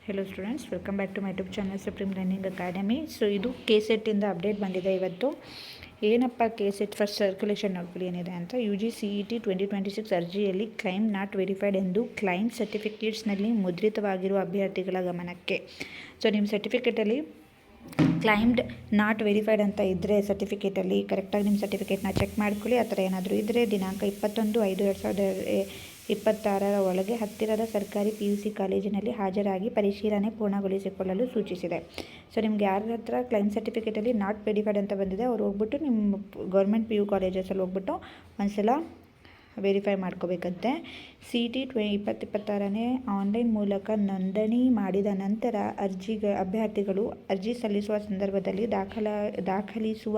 Hello students, welcome back to my YouTube channel Supreme Learning Academy. So ಇದು KCET update ಬಂದಿದೆ ಇವತ್ತು. ಏನಪ್ಪ KCET first circulation ನೋಡ್ಕೊಳ್ಳಿ ಏನಿದೆ ಅಂತ. UGCET 2026 ಅರ್ಜಿಯಲ್ಲಿ ಕ್ಲೈಮ್ ನಾಟ್ ವೆರಿಫೈಡ್ ಎಂದು ಕ್ಲೈಮ್ ಸರ್ಟಿಫಿಕೇಟ್ಸ್ನಲ್ಲಿ ಮುದ್ರಿತವಾಗಿರುವ ಅಭ್ಯರ್ಥಿಗಳ ಗಮನಕ್ಕೆ. ಸೊ ನಿಮ್ಮ ಸರ್ಟಿಫಿಕೇಟಲ್ಲಿ ಕ್ಲೈಮ್ಡ್ ನಾಟ್ ವೆರಿಫೈಡ್ ಅಂತ ಇದ್ದರೆ ಸರ್ಟಿಫಿಕೇಟಲ್ಲಿ ಕರೆಕ್ಟಾಗಿ ನಿಮ್ಮ ಸರ್ಟಿಫಿಕೇಟ್ನ ಚೆಕ್ ಮಾಡ್ಕೊಳ್ಳಿ. ಆ ಥರ ಏನಾದರೂ ಇದ್ದರೆ ದಿನಾಂಕ 21/5/2026 ಒಳಗೆ ಹತ್ತಿರದ ಸರ್ಕಾರಿ PUC ಕಾಲೇಜಿನಲ್ಲಿ ಹಾಜರಾಗಿ ಪರಿಶೀಲನೆ ಪೂರ್ಣಗೊಳಿಸಿಕೊಳ್ಳಲು ಸೂಚಿಸಿದೆ. ಸೊ ನಿಮ್ಗೆ ಯಾರ ಹತ್ರ ಕ್ಲೈಮ್ ಸರ್ಟಿಫಿಕೇಟಲ್ಲಿ ನಾಟ್ ವೆರಿಫೈಡ್ ಅಂತ ಬಂದಿದೆ ಅವ್ರು ಹೋಗ್ಬಿಟ್ಟು ನಿಮ್ಮ ಗೌರ್ಮೆಂಟ್ PU ಕಾಲೇಜಸಲ್ಲಿ ಹೋಗ್ಬಿಟ್ಟು ಒಂದ್ಸಲ ವೆರಿಫೈ ಮಾಡ್ಕೋಬೇಕಂತೆ. CET 2026 ಆನ್ಲೈನ್ ಮೂಲಕ ನೋಂದಣಿ ಮಾಡಿದ ನಂತರ ಅಭ್ಯರ್ಥಿಗಳು ಅರ್ಜಿ ಸಲ್ಲಿಸುವ ಸಂದರ್ಭದಲ್ಲಿ ದಾಖಲಿಸುವ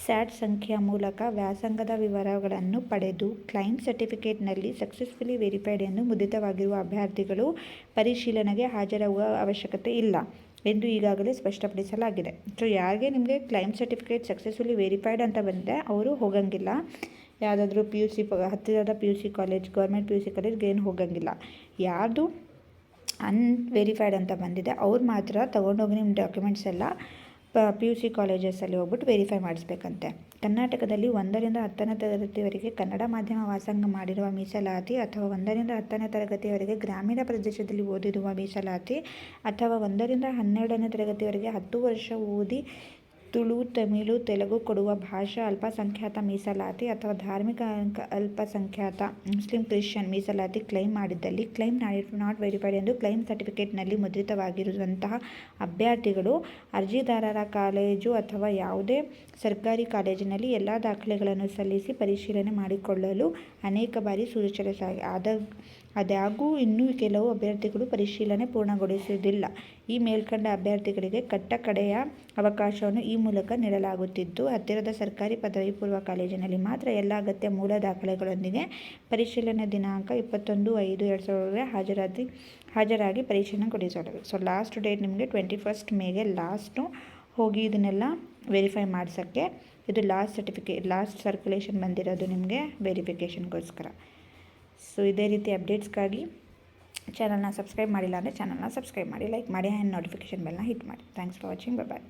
SAT ಸಂಖ್ಯೆಯ ಮೂಲಕ ವ್ಯಾಸಂಗದ ವಿವರಗಳನ್ನು ಪಡೆದು ಕ್ಲೈಮ್ ಸರ್ಟಿಫಿಕೇಟ್ನಲ್ಲಿ ಸಕ್ಸಸ್ಫುಲಿ ವೆರಿಫೈಡ್ ಎಂದು ಮುದ್ರಿತವಾಗಿರುವ ಅಭ್ಯರ್ಥಿಗಳು ಪರಿಶೀಲನೆಗೆ ಹಾಜರಾಗುವ ಅವಶ್ಯಕತೆ ಇಲ್ಲ ಎಂದು ಈಗಾಗಲೇ ಸ್ಪಷ್ಟಪಡಿಸಲಾಗಿದೆ. ಸೊ ಯಾರಿಗೆ ನಿಮಗೆ ಕ್ಲೈಮ್ ಸರ್ಟಿಫಿಕೇಟ್ ಸಕ್ಸಸ್ಫುಲಿ ವೆರಿಫೈಡ್ ಅಂತ ಬಂದಿದೆ ಅವರು ಹೋಗಂಗಿಲ್ಲ. ಯಾವುದಾದ್ರೂ PUC ಹತ್ತಿರದ PUC ಕಾಲೇಜ್, ಗೌರ್ಮೆಂಟ್ PUC ಕಾಲೇಜ್ಗೆ ಏನು ಹೋಗಂಗಿಲ್ಲ. ಯಾರ್ದು ಅನ್ವೆರಿಫೈಡ್ ಅಂತ ಬಂದಿದೆ ಅವ್ರು ಮಾತ್ರ ತೊಗೊಂಡೋಗಿ ನಿಮ್ಮ ಡಾಕ್ಯುಮೆಂಟ್ಸ್ ಎಲ್ಲ PUC ಕಾಲೇಜಸಲ್ಲಿ ಹೋಗ್ಬಿಟ್ಟು ವೆರಿಫೈ ಮಾಡಿಸ್ಬೇಕಂತೆ. ಕರ್ನಾಟಕದಲ್ಲಿ 1ರಿಂದ 10ನೇ ತರಗತಿಯವರೆಗೆ ಕನ್ನಡ ಮಾಧ್ಯಮ ವ್ಯಾಸಂಗ ಮಾಡಿರುವ ಮೀಸಲಾತಿ ಅಥವಾ 1ರಿಂದ 10ನೇ ತರಗತಿಯವರೆಗೆ ಗ್ರಾಮೀಣ ಪ್ರದೇಶದಲ್ಲಿ ಓದಿರುವ ಮೀಸಲಾತಿ ಅಥವಾ 1ರಿಂದ 12ನೇ ತರಗತಿಯವರೆಗೆ 10 ವರ್ಷ ಓದಿ ತುಳು, ತಮಿಳು, ತೆಲುಗು ಕೊಡುವ ಭಾಷಾ ಅಲ್ಪಸಂಖ್ಯಾತ ಮೀಸಲಾತಿ ಅಥವಾ ಧಾರ್ಮಿಕ ಅಲ್ಪಸಂಖ್ಯಾತ ಮುಸ್ಲಿಂ, ಕ್ರಿಶ್ಚಿಯನ್ ಮೀಸಲಾತಿ ಕ್ಲೈಮ್ ಮಾಡಿದ್ದಲ್ಲಿ ಕ್ಲೈಮ್ ನಾಟ್ ವೆರಿಫೈಡ್ ಎಂದು ಕ್ಲೈಮ್ ಸರ್ಟಿಫಿಕೇಟ್ನಲ್ಲಿ ಮುದ್ರಿತವಾಗಿರುವಂತಹ ಅಭ್ಯರ್ಥಿಗಳು ಅರ್ಜಿದಾರರ ಕಾಲೇಜು ಅಥವಾ ಯಾವುದೇ ಸರ್ಕಾರಿ ಕಾಲೇಜಿನಲ್ಲಿ ಎಲ್ಲ ದಾಖಲೆಗಳನ್ನು ಸಲ್ಲಿಸಿ ಪರಿಶೀಲನೆ ಮಾಡಿಕೊಳ್ಳಲು ಅನೇಕ ಬಾರಿ ಸೂಚಿಸಲಾಗಿದೆ. ಆದಾಗ್ಯೂ ಇನ್ನೂ ಕೆಲವು ಅಭ್ಯರ್ಥಿಗಳು ಪರಿಶೀಲನೆ ಪೂರ್ಣಗೊಳಿಸುವುದಿಲ್ಲ. ಈ ಮೇಲ್ಕಂಡ ಅಭ್ಯರ್ಥಿಗಳಿಗೆ ಕಡೆಯ ಅವಕಾಶವನ್ನು ಈ ಮೂಲಕ ನೀಡಲಾಗುತ್ತಿದ್ದು, ಹತ್ತಿರದ ಸರ್ಕಾರಿ ಪದವಿ ಪೂರ್ವ ಕಾಲೇಜಿನಲ್ಲಿ ಮಾತ್ರ ಎಲ್ಲ ಅಗತ್ಯ ಮೂಲ ದಾಖಲೆಗಳೊಂದಿಗೆ ಪರಿಶೀಲನೆ ದಿನಾಂಕ 21/5/2026 ಹಾಜರಾಗಿ ಪರಿಶೀಲನೆಗೊಳಿಸಲಾಗಿದೆ. ಸೊ ಲಾಸ್ಟ್ ಡೇಟ್ ನಿಮಗೆ 21 ಮೇಗೆ ಲಾಸ್ಟು ಹೋಗಿ ಇದನ್ನೆಲ್ಲ ವೆರಿಫೈ ಮಾಡ್ಸೋಕ್ಕೆ. ಇದು ಲಾಸ್ಟ್ ಸರ್ಕ್ಯುಲೇಷನ್ ಬಂದಿರೋದು ನಿಮಗೆ ವೆರಿಫಿಕೇಷನ್ಗೋಸ್ಕರ. ಸೊ ಇದೇ ರೀತಿ ಅಪ್ಡೇಟ್ಸ್ಗಾಗಿ ಚಾನಲ್ನ ಸಬ್ಸ್ಕ್ರೈಬ್ ಮಾಡಿಲ್ಲ ಅಂದರೆ ಚಾನಲ್ನ ಸಬ್ಸ್ಕ್ರೈಬ್ ಮಾಡಿ, ಲೈಕ್ ಮಾಡಿ ಆ್ಯಂಡ್ ನೋಟಿಫಿಕೇಷನ್ ಬೆಲ್ನ ಹಿಟ್ ಮಾಡಿ. Thanks for watching. ಬಾಯ್.